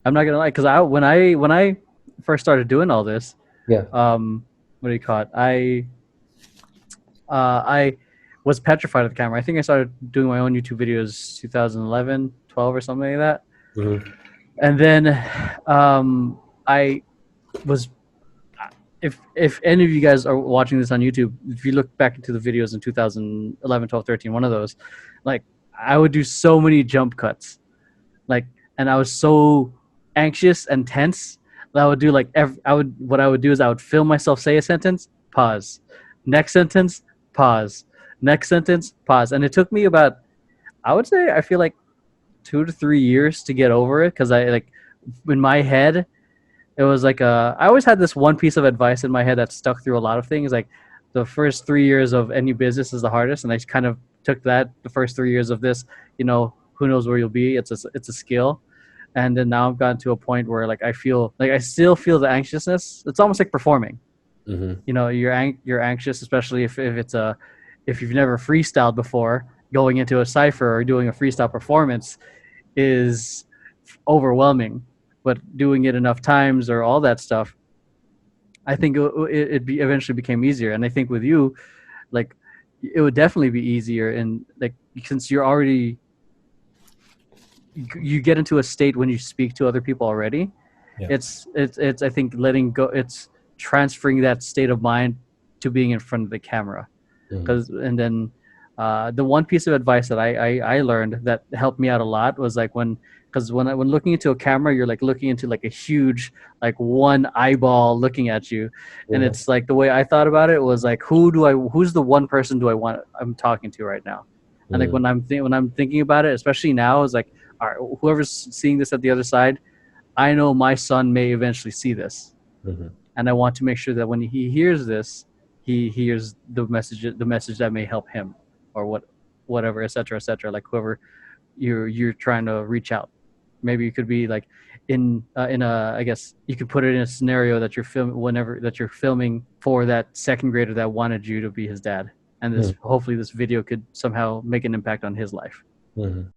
I'm not gonna lie, because when I first started doing all this, Yeah. what do you call it? I was petrified of the camera. I think I started doing my own YouTube videos 2011, 12, or something like that. Mm-hmm. And then I was, if any of you guys are watching this on YouTube, if you look back into the videos in 2011, 12, 13, one of those, like I would do so many jump cuts, like, and I was so anxious and tense that I would do like what I would do is I would film myself say a sentence, pause, next sentence, pause, next sentence, pause, and it took me about, I would say, I feel like 2 to 3 years to get over it, because I like, in my head it was like I always had this one piece of advice in my head that stuck through a lot of things. Like the first 3 years of any business is the hardest, and I kind of took that. The first 3 years of this, who knows where you'll be. It's a skill, and then now I've gotten to a point where like I feel like I still feel the anxiousness. It's almost like performing. Mm-hmm. You're anxious, especially if you've never freestyled before. Going into a cipher or doing a freestyle performance is overwhelming, but doing it enough times or all that stuff, I think eventually became easier. And I think with you, like, it would definitely be easier. And like, since you're already, you get into a state when you speak to other people already. Yeah. It's I think letting go. It's transferring that state of mind to being in front of the camera. Mm-hmm. Because and then the one piece of advice that I learned that helped me out a lot was like because when looking into a camera, you're like looking into like a huge, like one eyeball looking at you, and Yeah. it's like the way I thought about it was like, who's the one person do I want I'm talking to right now. And like Mm-hmm. when I'm thinking about it, especially now, is like, all right, whoever's seeing this at the other side, I know my son may eventually see this, Mm-hmm. and I want to make sure that when he hears this, he hears the message that may help him, or whatever, etc., etc. Like whoever you're trying to reach out. Maybe it could be like in a, I guess you could put it in a scenario that you're filming for that second grader that wanted you to be his dad, and this Mm-hmm. hopefully this video could somehow make an impact on his life. Mm-hmm.